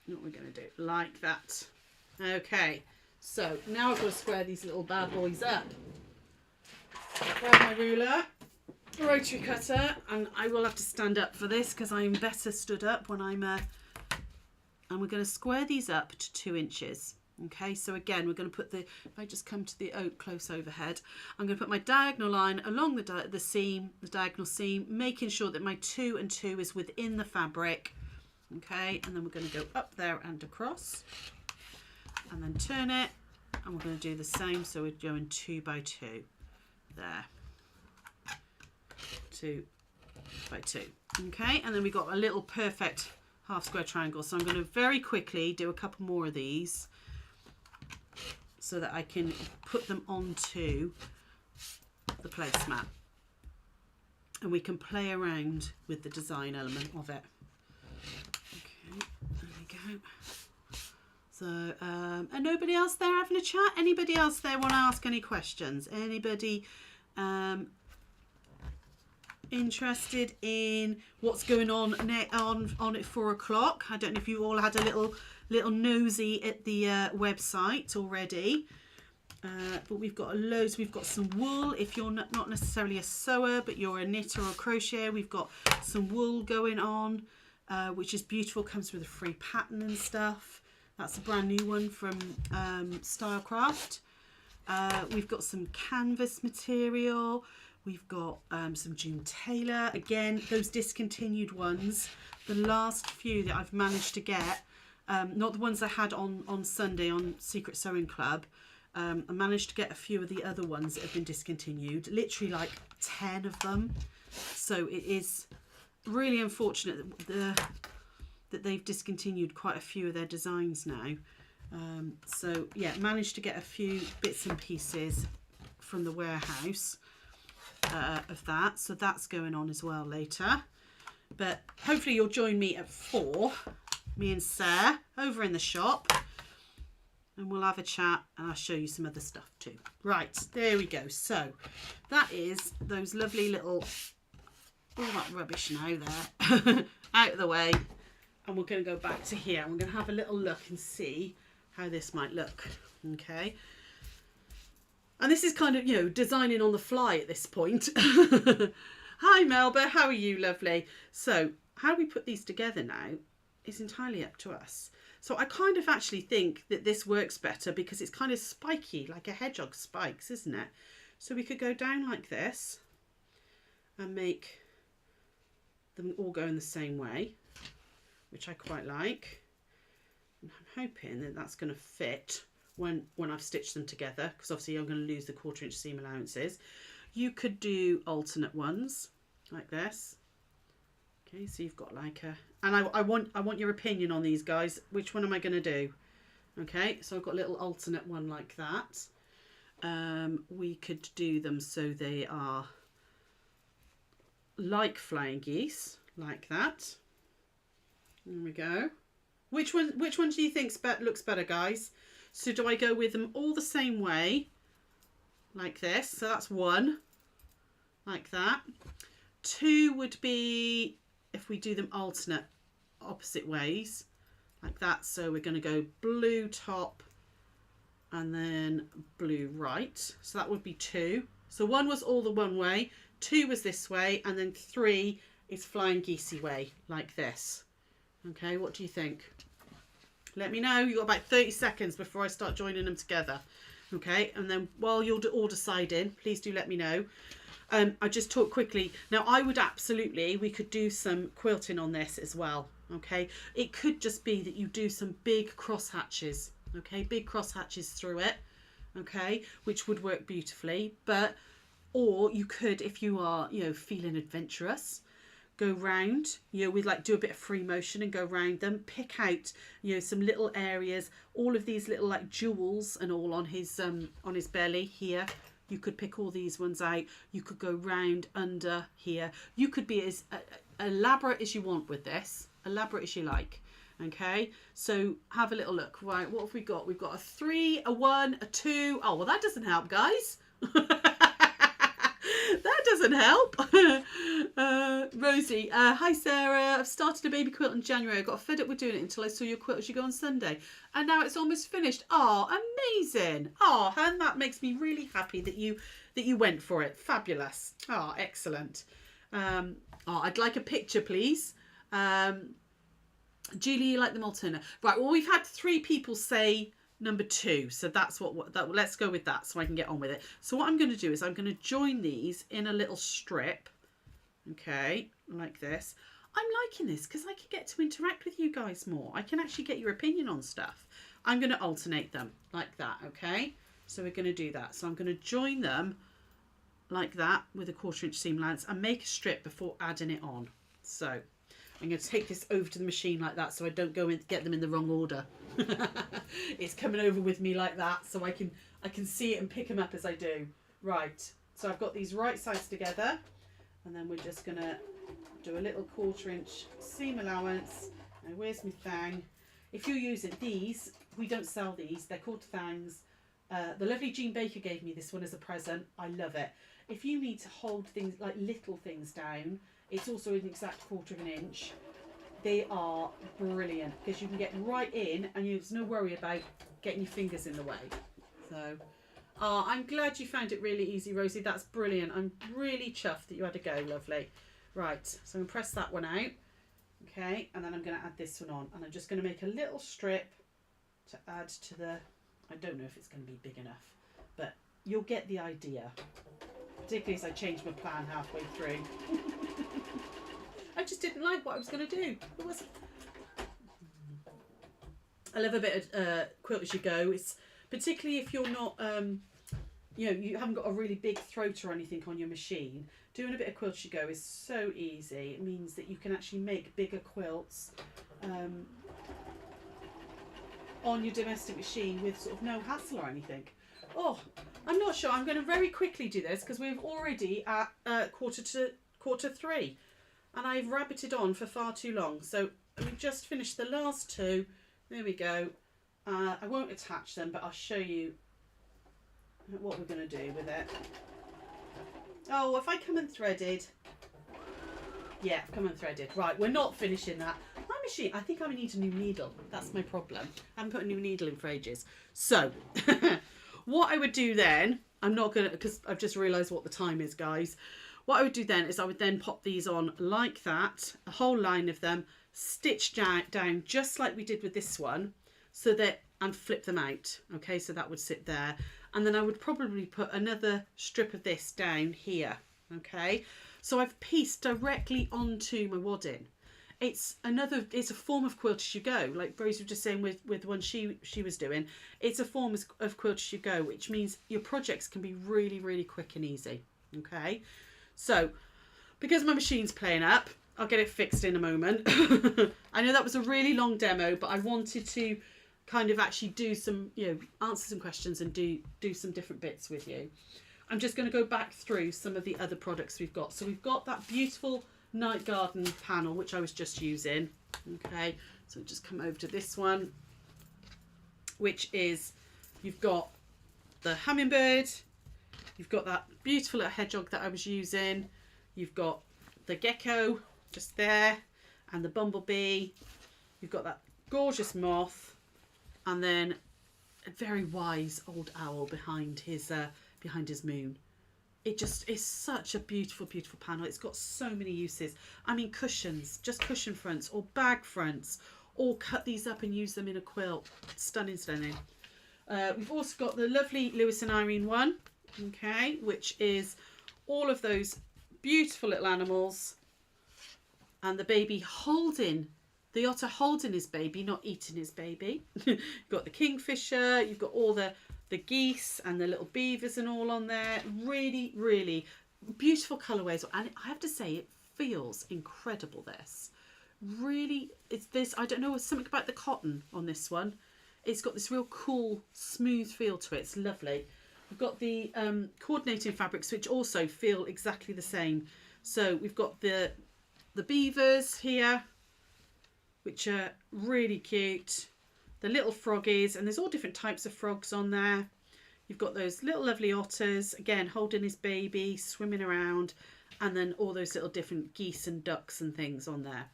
What we're going to do. Like that. Okay. So now I've got to square these little bad boys up. Grab my ruler, rotary cutter, and I will have to stand up for this because I'm better stood up when I'm... and we're going to square these up to 2 inches. Okay, so again, we're going to put the, if I just come to the oak close overhead, I'm going to put my diagonal line along the seam, the diagonal seam, making sure that my 2 and 2 is within the fabric. Okay, and then we're going to go up there and across, and then turn it, and we're going to do the same. So we're going 2 by 2 there, 2 by 2. Okay, and then we've got a little perfect half square triangle. So I'm going to very quickly do a couple more of these so that I can put them onto the placemat, and we can play around with the design element of it. Okay, there we go. So and nobody else there having a chat? Anybody else there want to ask any questions? Anybody interested in what's going on at 4 o'clock? I don't know if you all had a little nosy at the website already, but we've got loads. We've got some wool. If you're not necessarily a sewer, but you're a knitter or a crocheter, we've got some wool going on, which is beautiful. Comes with a free pattern and stuff. That's a brand new one from Stylecraft. We've got some canvas material. We've got some June Taylor. Again, those discontinued ones. The last few that I've managed to get, not the ones I had on Sunday on Secret Sewing Club. I managed to get a few of the other ones that have been discontinued. Literally like 10 of them. So it is really unfortunate that they've discontinued quite a few of their designs now. So yeah, managed to get a few bits and pieces from the warehouse of that. So that's going on as well later. But hopefully you'll join me at 4, me and Sara, over in the shop. And we'll have a chat and I'll show you some other stuff too. Right, there we go. So that is those lovely little, all that rubbish now there, out of the way. And we're going to go back to here. And we're going to have a little look and see how this might look. Okay. And this is kind of, you know, designing on the fly at this point. Hi Melba, how are you, lovely? So how we put these together now is entirely up to us. So I kind of actually think that this works better because it's kind of spiky, like a hedgehog spikes, isn't it? So we could go down like this and make them all go in the same way, which I quite like. And I'm hoping that that's going to fit when I've stitched them together, because obviously I'm going to lose the 1/4 inch seam allowances. You could do alternate ones like this. Okay, so you've got like a, and I want your opinion on these, guys. Which one am I going to do? Okay, so I've got a little alternate one like that. We could do them so they are like flying geese, like that. There we go. Which one do you think looks better, guys? So do I go with them all the same way, like this? So that's one, like that. Two would be if we do them alternate, opposite ways, like that. So we're going to go blue top and then blue right. So that would be two. So one was all the one way, two was this way, and then three is flying geesey way, like this. Okay, what do you think? Let me know. You've got about 30 seconds before I start joining them together. Okay, and then while you're all deciding, please do let me know. I just talk quickly. Now, I would absolutely, we could do some quilting on this as well. Okay, it could just be that you do some big cross hatches. Okay, big cross hatches through it. Okay, which would work beautifully. But, or you could, if you are, you know, feeling adventurous, go round, you know, we'd like do a bit of free motion and go round them, pick out, you know, some little areas, all of these little like jewels and all on his belly here. You could pick all these ones out. You could go round under here. You could be as elaborate as you want with this, elaborate as you like. Okay, so have a little look. Right, what have we got? We've got a 3, a 1, a 2. Oh, well, that doesn't help, guys. That doesn't help. Rosie, hi Sarah. I've started a baby quilt in January. I got fed up with doing it until I saw your quilt as you go on Sunday, and now it's almost finished. Oh, amazing. Oh, and that makes me really happy that you went for it. Fabulous. Oh, excellent. Oh, I'd like a picture, please. Julie, you like them alternate? Right, well, we've had 3 people say number 2, so that's let's go with that so I can get on with it. So what I'm going to do is I'm going to join these in a little strip, okay, like this. I'm liking this because I can get to interact with you guys more. I can actually get your opinion on stuff. I'm going to alternate them like that, okay? So we're going to do that. So I'm going to join them like that with a 1/4 inch seam allowance and make a strip before adding it on. So I'm going to take this over to the machine like that so I don't go and get them in the wrong order. It's coming over with me like that so I can see it and pick them up as I do. Right, so I've got these right sides together, and then we're just going to do a little 1/4 inch seam allowance. Now where's my thang? If you're using these, we don't sell these, they're called thangs. The lovely Jean Baker gave me this one as a present. I love it. If you need to hold things like little things down, it's also an exact 1/4 inch. They are brilliant because you can get right in and there's no worry about getting your fingers in the way. So, I'm glad you found it really easy, Rosie. That's brilliant. I'm really chuffed that you had a go, lovely. Right, so I'm going to press that one out. Okay, and then I'm going to add this one on. And I'm just going to make a little strip to add to the... I don't know if it's going to be big enough, but you'll get the idea. Particularly as I changed my plan halfway through. I just didn't like what I was going to do. It was... I love a bit of quilt as you go. It's particularly if you're not, you know, you haven't got a really big throat or anything on your machine. Doing a bit of quilt as you go is so easy. It means that you can actually make bigger quilts on your domestic machine with sort of no hassle or anything. Oh, I'm not sure. I'm going to very quickly do this because we're already at 2:45. And I've rabbited on for far too long. So we've just finished the last 2. There we go. I won't attach them, but I'll show you what we're going to do with it. Oh, have I come unthreaded? Yeah, come unthreaded. Right, we're not finishing that. My machine, I think I need a new needle. That's my problem. I haven't put a new needle in for ages. So, what I would do then, I'm not going to, because I've just realised what the time is, guys. What I would do then is I would then pop these on like that, a whole line of them, stitch down just like we did with this one, so that, and flip them out. Okay, so that would sit there. And then I would probably put another strip of this down here. Okay, so I've pieced directly onto my wadding. It's a form of quilt as you go, like Rose was just saying with the one she was doing. It's a form of quilt as you go, which means your projects can be really, really quick and easy. Okay, so because my machine's playing up, I'll get it fixed in a moment. I know that was a really long demo, but I wanted to kind of actually do some, answer some questions and do some different bits with you. I'm just going to go back through some of the other products we've got. So we've got that beautiful night garden panel, which I was just using. Okay, so just come over to this one, which is, you've got the hummingbird, you've got that beautiful little hedgehog that I was using, you've got the gecko just there, and the bumblebee, you've got that gorgeous moth, and then a very wise old owl behind his moon. It just is such a beautiful, beautiful panel. It's got so many uses. I mean, cushions, just cushion fronts or bag fronts, or cut these up and use them in a quilt. Stunning, stunning. We've also got the lovely Lewis and Irene one, okay, which is all of those beautiful little animals, and the baby holding, the otter holding his baby, not eating his baby. You've got the kingfisher, you've got all the geese and the little beavers and all on there. Really, really beautiful colourways. And I have to say, it feels incredible, this. Really, it's this, I don't know, something about the cotton on this one. It's got this real cool, smooth feel to it. It's lovely. We've got the coordinating fabrics, which also feel exactly the same. So we've got the beavers here, which are really cute. The little froggies, and there's all different types of frogs on there. You've got those little lovely otters, again, holding his baby, swimming around, and then all those little different geese and ducks and things on there.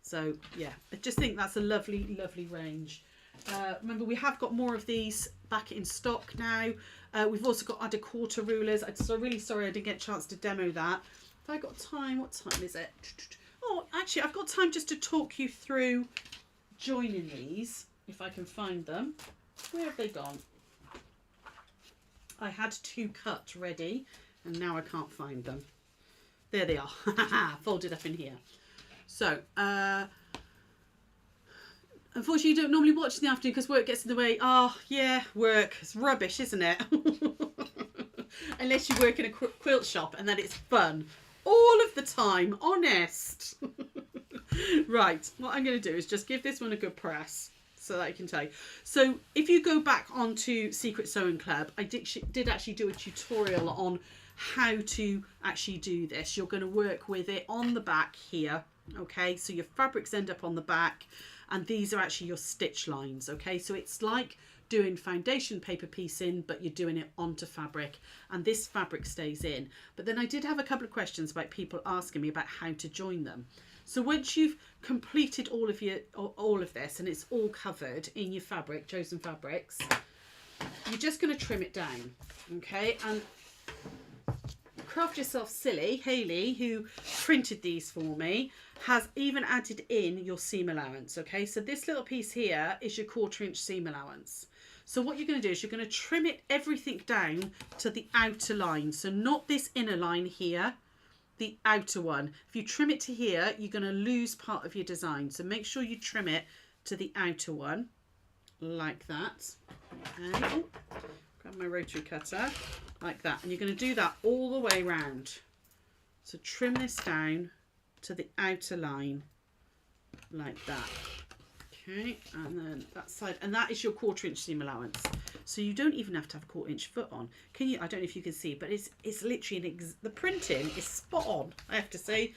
So yeah, I just think that's a lovely, lovely range. Remember, we have got more of these back in stock now. We've also got added quarter rulers. I'm so really sorry I didn't get a chance to demo that. If I got time, what time is it? Oh, actually, I've got time just to talk you through joining these, if I can find them. Where have they gone? I had two cut ready, and now I can't find them. There they are, folded up in here. So, unfortunately, you don't normally watch in the afternoon because work gets in the way. Oh, yeah, work. It's rubbish, isn't it? Unless you work in a quilt shop, and then it's fun. All of the time, honest. Right, what I'm going to do is just give this one a good press so that I can tell you. So if you go back onto Secret Sewing Club, I did actually do a tutorial on how to actually do this. You're going to work with it on the back here. Okay, so your fabrics end up on the back, and these are actually your stitch lines. Okay, so it's like doing foundation paper piecing, but you're doing it onto fabric, and this fabric stays in. But then I did have a couple of questions about people asking me about how to join them. So once you've completed all of this and it's all covered in your fabric, chosen fabrics, you're just going to trim it down. Okay, and Craft Yourself Silly, Hayley, who printed these for me, has even added in your seam allowance. Okay, so this little piece here is your 1/4 inch seam allowance. So what you're going to do is you're going to trim it everything down to the outer line. So not this inner line here, the outer one. If you trim it to here, you're going to lose part of your design. So make sure you trim it to the outer one, like that. Okay. Oh, grab my rotary cutter, like that. And you're going to do that all the way around. So trim this down to the outer line, like that. Okay, and then that side, and that is your 1/4 inch seam allowance. So you don't even have to have a 1/4 inch foot on. Can you? I don't know if you can see, but it's literally the printing is spot on. I have to say,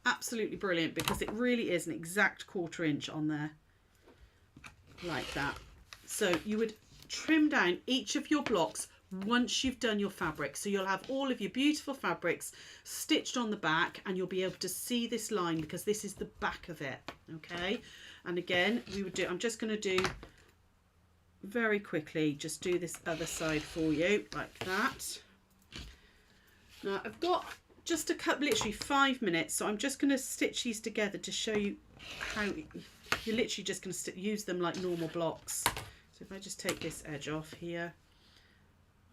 absolutely brilliant, because it really is an exact 1/4 inch on there, like that. So you would trim down each of your blocks once you've done your fabric. So you'll have all of your beautiful fabrics stitched on the back, and you'll be able to see this line because this is the back of it. Okay. And again, we would do, I'm just going to do very quickly just do this other side for you, like that. Now I've got just a couple, literally 5 minutes, so I'm just going to stitch these together to show you how you're literally just going to use them like normal blocks. So if I just take this edge off here,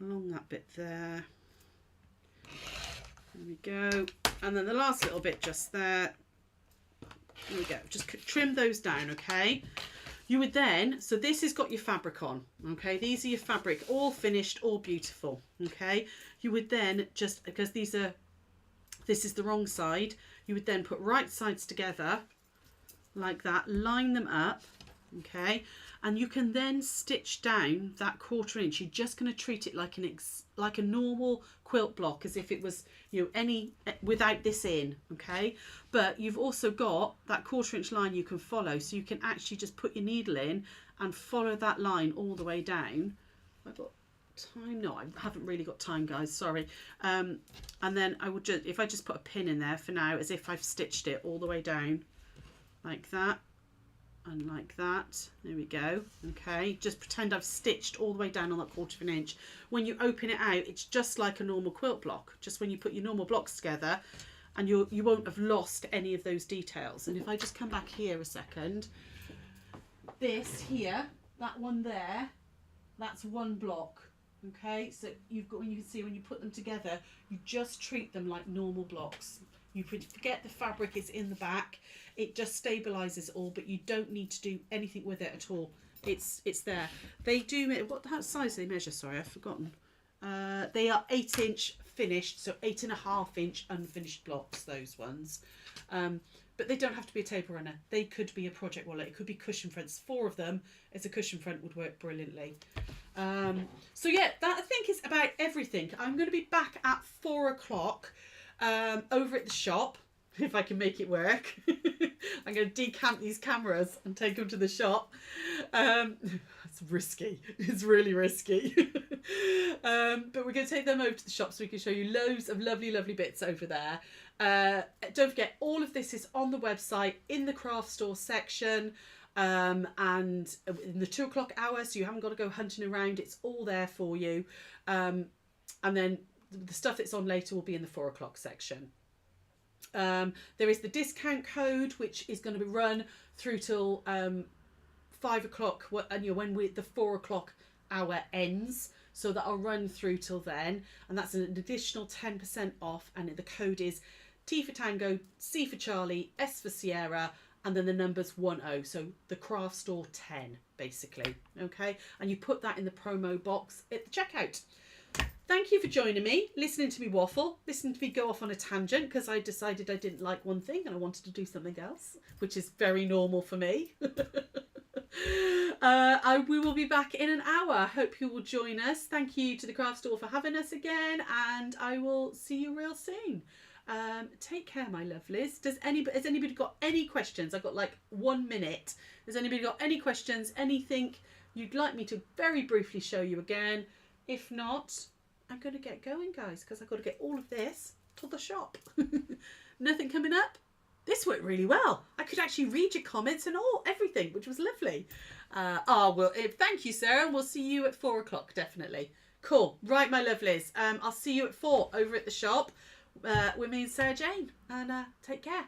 along that bit there. There we go. And then the last little bit just there. There we go. Just trim those down, okay? You would then, so this has got your fabric on, okay? These are your fabric, all finished, all beautiful, okay? You would then just, because this is the wrong side, you would then put right sides together like that, line them up, okay? And you can then stitch down that 1/4 inch. You're just going to treat it like like a normal quilt block, as if it was, you know, without this in, okay? But you've also got that 1/4 inch line you can follow, so you can actually just put your needle in and follow that line all the way down. Have I got time? No, I haven't really got time, guys, sorry. And then I would just, if I just put a pin in there for now, as if I've stitched it all the way down like that. And like that, there we go, okay? Just pretend I've stitched all the way down on that 1/4 inch. When you open it out, it's just like a normal quilt block, just when you put your normal blocks together, and you won't have lost any of those details. And if I just come back here a second, this here, that one there, that's one block, okay? So you've got, you can see when you put them together, you just treat them like normal blocks. You forget the fabric is in the back. It just stabilizes all, but you don't need to do anything with it at all. It's there. They do, what size do they measure? Sorry, I've forgotten. They are 8 inch finished, so 8.5 inch unfinished blocks, those ones. But they don't have to be a table runner. They could be a project wallet. It could be cushion fronts. 4 of them as a cushion front would work brilliantly. So yeah, that I think is about everything. I'm going to be back at 4 o'clock. Over at the shop, if I can make it work. I'm going to decamp these cameras and take them to the shop. It's risky. It's really risky. But we're going to take them over to the shop so we can show you loads of lovely, lovely bits over there. Don't forget, all of this is on the website in the craft store section. And in the 2 o'clock hour, so you haven't got to go hunting around. It's all there for you. And then the stuff that's on later will be in the 4 o'clock section. There is the discount code, which is going to be run through till 5 o'clock, and when the 4 o'clock hour ends. So that'll run through till then, and that's an additional 10% off. And the code is T for Tango, C for Charlie, S for Sierra, and then the number's 10. So the craft store 10, basically. Okay, and you put that in the promo box at the checkout. Thank you for joining me, listening to me waffle, listening to me go off on a tangent, because I decided I didn't like one thing and I wanted to do something else, which is very normal for me. We will be back in an hour. Hope you will join us. Thank you to the craft store for having us again, and I will see you real soon. Take care, my lovelies. Has anybody got any questions? I've got like 1 minute. Has anybody got any questions? Anything you'd like me to very briefly show you again? If not, I'm going to get going, guys, because I've got to get all of this to the shop. Nothing coming up? This worked really well. I could actually read your comments and everything, which was lovely. Well, thank you, Sarah, and we'll see you at 4 o'clock, definitely. Cool. Right, my lovelies. I'll see you at 4 over at the shop with me and Sarah Jane, and take care.